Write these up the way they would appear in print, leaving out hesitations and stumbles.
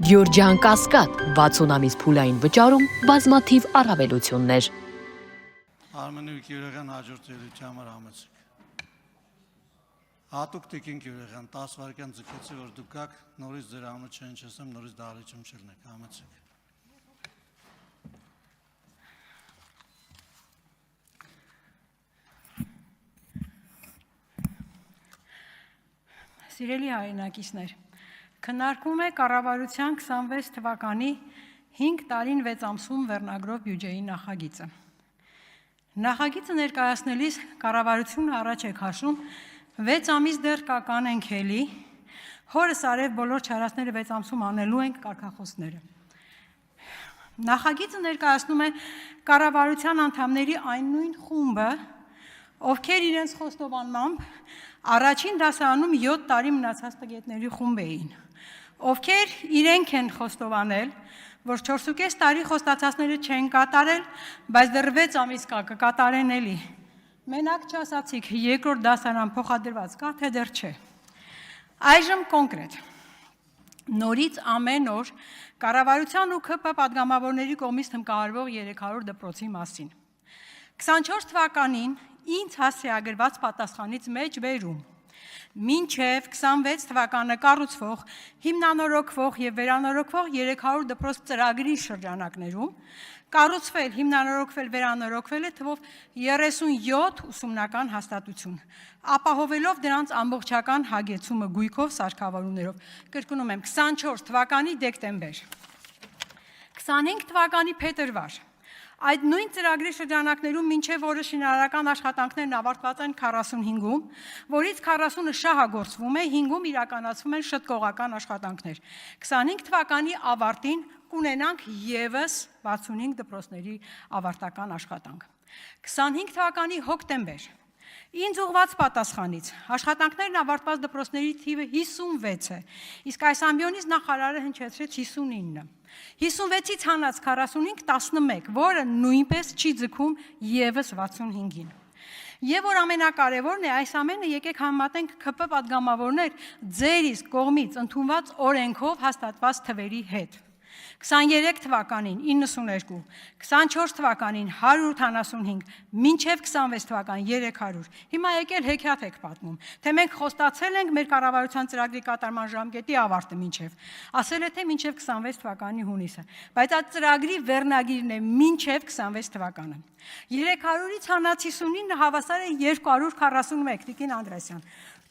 Գյորջյան Կասկադ 60 ամիս փուլային վճարում բազմաթիվ առավելություններ։ Արմենի ու Գյուրեղյան հաջորդ ելույթի համար համեցեք։ Հատուկ տիկին Գյուրեղյան 10 վայրկյան ձգեցի, որ դուք գաք, նորից ձեր անունը չհնչեցնեմ, նորից դահլիճում չլնեք, համեցեք։ Սիրելի հայրենակիցներ, քննարկվում է կառավարության 26 թվականի 5 տարին 6 ամսում վերնագրով բյուջեի նախագիծը։ Նախագիծը ներկայացնելիս կառավարությունը առաջ է քաշում 6 ամիս դեռ կական ենք էլի, հորս արև բոլոր չարացները 6 ամսում անելու ենք կարգախոսները։ Նախագիծը ներկայացնում է կառավարության անդամների այն նույն խումբը, ովքեր իրենց խոստովանմամբ առաջին դասարանում 7 տարի մնացած տգետների խումբ էին, ովքեր իրենք են խոստովանել, որ 4.5 տարի խոստացածները չեն կատարել, բայց դեռ 6 ամիս կա կկատարեն էլի։ Մենակ չասացիք, երկրորդ դասարան փոխադրված կա, թե դեռ չէ։ Այժմ կոնկրետ։ Նորից ամեն օր կառավարության ու ՔՊ պատգամավորների կողմից հմկահարվող 300 դպրոցի մասին։ 24 թվականին ինձ հասցեագրված պատասխանից մեջ բերում մինչև 26 թվականը կառուցվող, հիմնանորոգվող և վերանորոգվող 300 դպրոց ծրագրի շրջանակներում կառուցվել, հիմնանորոգվել, վերանորոգվել է թվով 37 ուսումնական հաստատություն, ապահովելով դրանց ամբողջական հագեցումը գույքով, սարքավորումներով։ Կրկնում եմ, 24 թվականի դեկտեմբեր, 25 թվականի փետրվար, այդ նույն ծրագրի շրջանակներում մինչև օրը շինարարական աշխատանքներն ավարտված են 45-ում, որից 40-ը շահագործվում է, 5-ում իրականացվում են շտկողական աշխատանքներ։ 25 թվականի ավարտին կունենանք ևս 65 դպրոցների ավարտական աշխատանք։ 25 թվականի հոկտեմբեր ինձ ուղված պատասխանից աշխատանքներն ավարտված դպրոցների թիվը 56 է, իսկ այս ամբիոնից նախարարը հնչեցրեց 59։ 56-ից հանած 45 11, որը նույնպես չի ձգում ևս 65-ին։ Եվ որ ամենակարևորն է, այս ամենը եկեք համեմատենք ՔՊ պատգամավորներ ձեր իսկ կողմից ընդունված օրենքով հաստատված թվերի հետ։ 23 թվականին 92, 24 թվականին 185, մինչև 26 թվական 300։ Հիմա եկել հեքիաթ եք պատմում, թե մենք խոստացել ենք մեր կառավարության ծրագրի կատարման ժամկետի ավարտը մինչև, ասել է թե մինչև 26 թվականի հունիսը, բայց այդ ծրագրի վերնագիրն է մինչև 26 թվականը։ 300-ից հանած 59-ը հավասար է 241, Տիկին Անդրեասյան,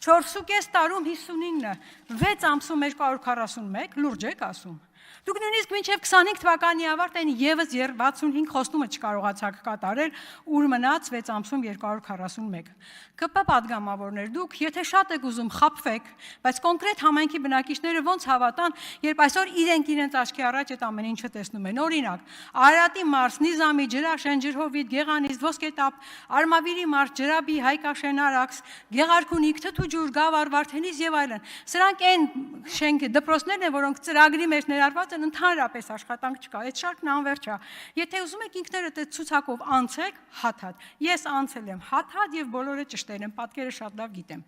4.5 տարում 59-ը, 6 ամսում 241, լուրջ եք ասում։ Դուք նույնիսկ մինչև 25 թվականի ավարտ են ևս 65 խոստումը չկարողացաք կատարել, ուր մնաց 6 ամսում 241։ ԿՊ պատգամավորներ, դուք եթե շատ եք ուզում խաբվեք, բայց կոնկրետ համայնքի բնակիչները ոնց հավատան, երբ այսօր իրենք իրենց աչքի առաջ այդ ամեն ինչը տեսնում են։ Օրինակ, Արարատի մարզ, Նիզամի, Ջրաշեն, Ջրհովիտ, Գեղանիստ, Ոսկետապ, Արմավիրի մարզ, Ջրաբի, Հայկաշեն, Արաքս, Գեղարքունիք, Թթուջուր, Գավառ, Վարդենիս եւ այլն։ Սրանք այն շենք դպրոցներն են, որոնք ծրագրի մեջ ներառված են, ընդհանրապես աշխատանք չկա, այդ շարքն անվերջ է։ Եթե ուզում եք ինքներդ այդ ցուցակով անցեք, հաթաթ։ Ես անցել եմ հաթաթ եւ բոլորը ճշտեր են, պատկերը շատ լավ գիտեմ։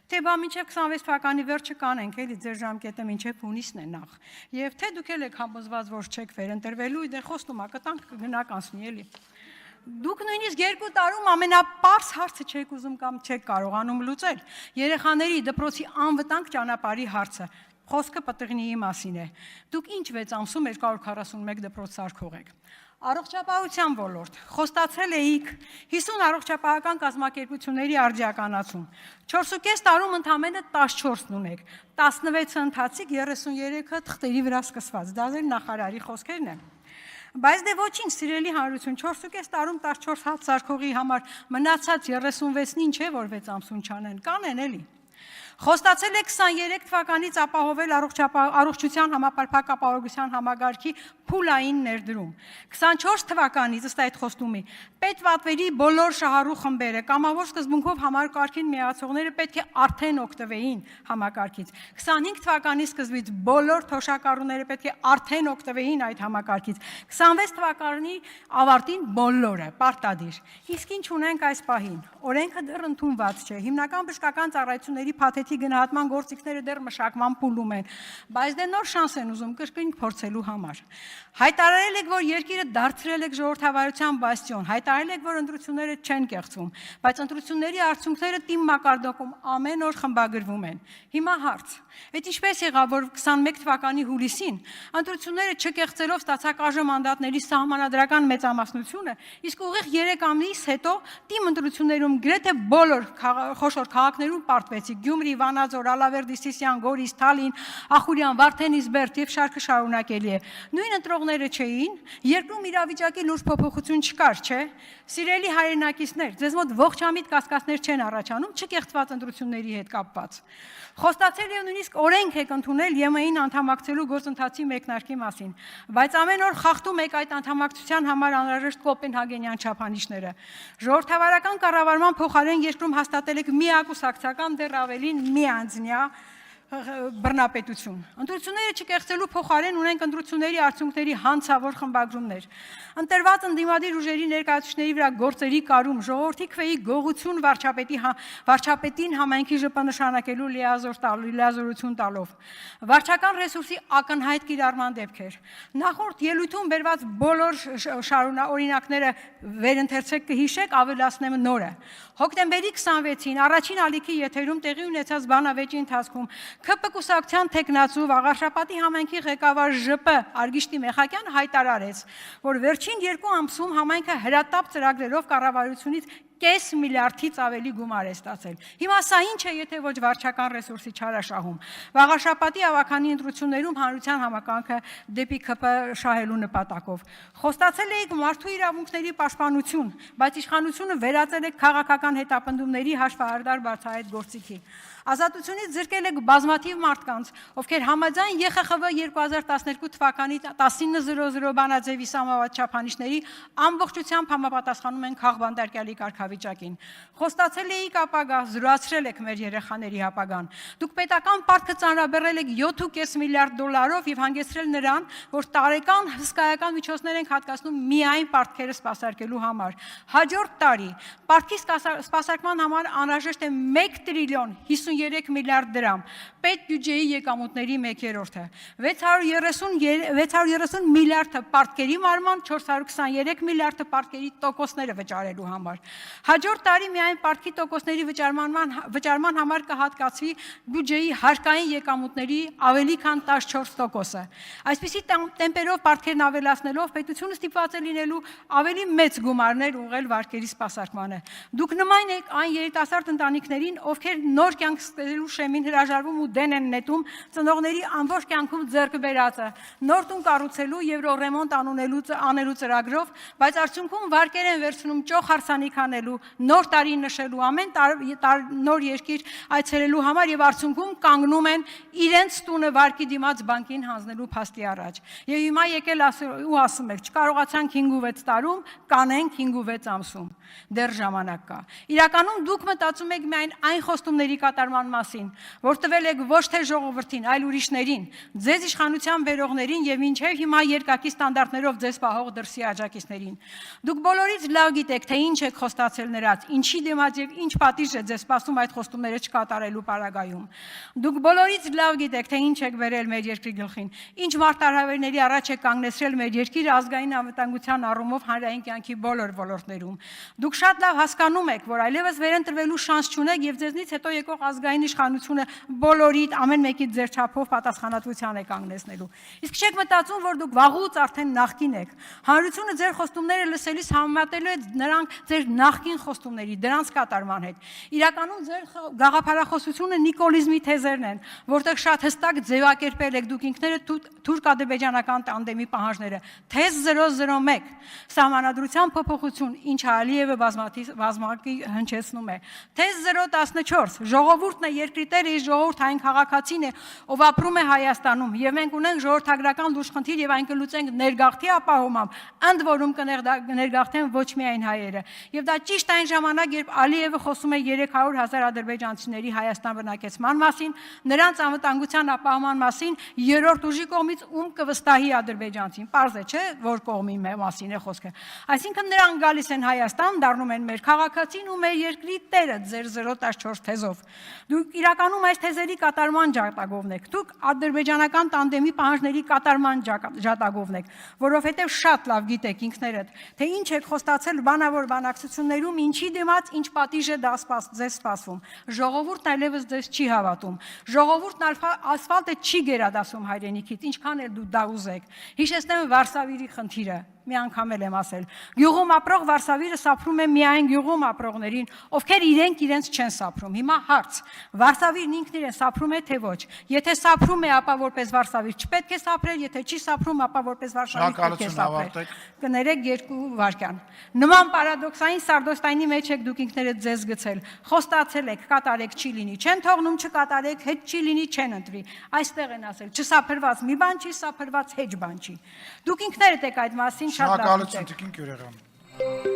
Թե բա մինչև 26 թվականի վերջը կանենք, էլի ձեր ժամկետը մինչև հունիսն է նախ։ Եվ թե դուք եք համոզված, որ չեք վերընտրվելու, դե խոստումա կտանք կգնաք անցնի, էլի։ Դուք նույնիսկ 2 տարում ամենապարզ հարցը չեք ուզում կամ չեք կարողանում լուծել։ Երեխաների դպրոցի անվտանգ ճանապարհի հարցը։ Խոսքը պտղնիի մասին է։ Դուք ինչ 6 ամսում 241 դպրոց սարքող եք։ Առողջապահության ոլորտ, խոստացել էիք 50 առողջապահական կազմակերպությունների արդիականացում։ 4.5 տարում ընդամենը 14-ն ունեք, 16-ը ընթացիկ, 33-ը թղթերի վրա սկսված, դա ձեր նախարարի խոսքերն են։ Բայց դե ոչինչ, սիրելի հանրություն, 4.5 տարում 14 հատ սարքողի համար մնացած 36-ն ինչ է, որ 6 ամսում չանեն, կանեն էլի։ Խոստացել է 23 թվականից ապահովել առողջության համապարփակապահովության համագարքի փուլային ներդրում։ 24 թվականից ըստ այդ խոստումի պետվատվերի բոլոր շահառու խմբերը կամավոր սկզբունքով համակարգին միացողները պետք է արդեն օգտվեին համակարգից։ 25 թվականի սկզբից բոլոր թոշակառուները պետք է արդեն օգտվեին այդ համակարգից։ 26 թվականի ավարտին բոլորը պարտադիր։ Իսկ ինչ ունենք այս պահին։ Օրենքը դեռ ընդունված չէ։ Հիմնական բժշկական ծառայությունների փաթեթի մշակույթի գնահատման գործիքները դեռ մշակման փուլում են, բայց դե նոր շանս են ուզում կրկին փորձելու համար։ Հայտարարել եք, որ երկիրը դարձրել եք ժողովրդավարության բաստիոն, հայտարարել եք, որ ընտրությունները չեն կեղծվում, բայց ընտրությունների արդյունքները թիմ մակարդակում ամեն օր խմբագրվում են։ Հիմա հարց. Այդ ինչպես եղավ, որ 21 թվականի հուլիսին ընտրությունները չկեղծելով ստացակ ԱԺ մանդատների սահմանադրական մեծամասնությունը, իսկ ուղիղ 3 ամիս հետո թիմ ընտրություններում գրեթե բոլոր խոշոր քաղաքներում պարտվեցի Գյումրի, Վանաձոր, Ալավերդի, Սիսիան, Գորիս, Թալին, Ախուրյան, Վարդենիսբերդ եւ շարքը շարունակելի է։ Նույն ընտրողները չէին, երկրում իրավիճակի լուրջ փոփոխություն չկար, չէ՞։ Սիրելի հայրենակիցներ, ձեզ մոտ ողջամիտ կասկածներ չեն առաջանում չկեղծված ընտրությունների հետ կապված։ Խոստացել եւ նույնիսկ օրենք եք ընդունել ԵՄ-ին անդամակցելու գործընթացի մեկնարկի մասին, բայց ամեն օր խախտում եք այդ անդամակցության համար անհրաժեշտ կոպենհագենյան չափանիշները։ Ժողովրդավարական կառավարման փոխարեն երկրում հաստատել եք միակուսակցական դեռ ավելին միանձնյա բռնապետություն։ Ընտրությունները չկեղծելու փոխարեն ունենք ընտրությունների արդյունքների հանցավոր խմբագրումներ։ Ընտրված ընդդիմադիր ուժերի ներկայացուցիչների վրա գործերի կարում, ժողովրդի քվեի գողություն վարչապետին համայնքի ԺՊ նշանակելու լիազորություն տալով, վարչական ռեսուրսի ակնհայտ կիրառման դեպքեր։ Նախորդ ելույթում բերված բոլոր օրինակները վերընթերցեք կհիշեք, ավելացնեմ նորը։ Հոկտեմբերի 26-ին առաջին ալիքի եթերում տեղի ունեցած բանավեճի ընթացքում ՔՊ կուսակցության տեխնացու Վաղարշապատի համայնքի ղեկավար ԺՊ Արգիշտի Մեխակյանը հայտարարեց, որ վերջին 2 ամսում համայնքը հրատապ ծրագրերով կառավարությունից կես միլիարդից ավելի գումար է ստացել։ Հիմա սա ինչ է, եթե ոչ վարչական ռեսուրսի չարաշահում։ Վաղարշապատի ավականի ընտրություններում հանրության համակարգը դեպի ՔՊ շահելու նպատակով։ Խոստացել եք մարդու իրավունքների պաշտպանություն, բայց իշխանությունը վերածել եք քաղաքական հետապնդումների հաշվահարդար բացահայտ գործիքի։ Ազատությունից զրկել եք բազմաթիվ մարդկանց, ովքեր համաձայն ԵԽԽՎ 2012 թվականի 19:00 բանաձևի սահմանված չափանիշների ամբողջությամբ համապատասխանում են քաղբանտարկյալի կարգավիճակին։ Խոստացել եք ապագա, զրոացրել եք մեր երեխաների ապագան։ Դուք պետական պարտքը ծանրաբեռել եք 7.5 միլիարդ դոլարով եւ հանգեցրել նրան, որ տարեկան հսկայական միջոցներ ենք հատկացնում միայն պարտքերը սպասարկելու համար։ Հաջորդ տարի պարտքի սպասարկման համար անհրաժեշտ է 1 տրիլիոն 53 միլիարդ դրամ, պետ բյուջեի եկամուտների 1/3-ը, 630 միլիարդը պարտքերի մարման, 423 միլիարդը պարտքերի տոկոսները վճարելու համար։ Հաջորդ տարի միայն պարտքի տոկոսների վճարման համար կհատկացվի բյուջեի հարկային եկամուտների ավելի քան 14%-ը։ Այսպիսի տեմպերով պարտքերն ավելացնելով պետությունը ստիպված է լինելու ավելի մեծ գումարներ ուղղել վարկերի սպասարկմանը։ Դուք նման եք այն երիտասարդ ընտանիքներին, ովքեր նոր կյանք սկսելու շեմին հրաժարվում ու դեն են նետում ծնողների ամբողջ կյանքում ձեռք բերածը, նոր տուն կառուցելու եւ ռեմոնտ անելու ծրագրով, բայց արդյունքում վարկեր են վերցնում ճոխ հարսանիք անելու, նոր տարի նշելու, ամեն նոր երկիր այցելելու համար եւ արդյունքում կանգնում են իրենց տունը վարկի դիմաց բանկին հանձնելու փաստի առաջ։ Եվ հիմա եկել ու ասում եք, չկարողացանք 5-6 տարում, կանենք 5-6 ամսում։ Դեռ ժամանակ կա։ Իրականում դուք մտածում եք միայն այն խոստումների կատարման մասին, որ տվել եք ոչ թե ժողովրդին, այլ ուրիշներին, ձեզ իշխանության բերողներին եւ մինչեւ հիմա երկակի ստանդարտներով ձեզ պահող դրսի աջակիցներին։ Դուք բոլորից լավ գիտեք, թե ինչ եք խոստացել նրանց, ինչի դիմաց եւ ինչ պատիժ է ձեզ սպասում այդ խոստումները չկատարելու պարագայում։ Դուք բոլորից լավ գիտեք, թե ինչ եք վերել մեր երկրի գլխին, ինչ մարտահրավերների առաջ եք կանգնեցրել մեր երկիրը ազգային անվտանգության առումով հանրային կյանքի բոլոր ոլորտներում։ Դուք շատ լավ հասկանում եք, որ այլևս վերընտրվելու շանս չունեք եւ ձեզնից հետո եկող ազգային իշխանությունը բոլորիդ ամեն մեկի ձեր չափով պատասխանատվության է կանգնեցնելու։ Իսկ չեք մտածում, որ դուք վաղուց արդեն նախկին եք։ Հանրությունը ձեր խոստումները լսելիս համեմատելու է նրանք ձեր նախկին խոստումների, դրանց կատարման հետ։ Իրականում ձեր գաղափարախոսությունը նիկոլիզմի թեզերն են, որտեղ շատ հստակ ձևակերպել եք դուք ինքներդ թուրք-ադրբեջանական տանդեմի պահանջները։ Թեզ 001 սահմանադրության փոփոխություն, ինչ Ալիևը բազմակի հնչեցնում է։ Թեզ 014 ժողովուրդն է երկրի տերը, իսկ ժողովուրդային քաղաքացին է, ով ապրում է Հայաստանում, եւ մենք ունենք ժողովրդագրական լուծխնդիր եւ այն կլուծենք ներգաղթի ապահովմամբ, ընդ որում կներգաղթեն ոչ միայն հայերը։ Եվ դա Ճիշտ այն ժամանակ, երբ Ալիևը խոսում է 300,000 ադրբեջանցիների Հայաստան բնակեցման մասին, նրանց անվտանգության ապահովման մասին, երրորդ ուժի կողմից ում կվստահի ադրբեջանցին։ Պարզ է, չէ, որ կողմի մասին է խոսքը։ Այսինքն նրանք գալիս են Հայաստան, դառնում են մեր քաղաքացին ու մեր երկրի տերը ձեր 014 թեզով։ Դուք իրականում այս թեզերի կատարման ջատագովն եք։ Դուք ադրբեջանական տանդեմի պահանջների կատարման ջատագովն եք, որովհետև շատ լավ գիտեք ինքներդ, թե ինչ եք խոստացել բանավոր բանակցություններում, ինչի դիմաց ինչ պատիժ է դա ձեզ սպասվում։ Ժողովուրդն այլևս ձեզ չի հավատում։ Ժողովուրդն ասֆալտը չի գերադասում հայրենիքից, ինչքան էլ դու դա ուզեք։ Հիշեցնեմ Վարշավիրի խնդիրը։ Մի անգամ եմ ասել։ Գյուղում ապրող Վարշավիրը սափրում է միայն գյուղում ապրողներին, ովքեր իրենց չեն սափրում։ Հիմա հարց. Վարշավիրն ինքն իրեն սափրում է թե ոչ։ Եթե սափրում է, ապա որպես Վարշավիր չպետք է սափրել, եթե չի սափրում, ապա որպես Վարշավիր պետք է սափրել։ Կներեք 2 վայրկյան։ Նման պարադոքսային Սարդոստայնի մեջ եք դուք ինքներդ ձեզ գցել։ Խոստացել եք, կատարեք չի լինի, չեն թողնում, չկատարեք, հետ չի լինի, չեն ընտրի։ Այստեղ են ասել, չսափրված մի բան չի, սափրված հեչ բան չի։ Դուք ինքներդ եք այդ մասին շատ լավ գիտեք։ Շնորհակալություն Տիկին Գյուրեղյան։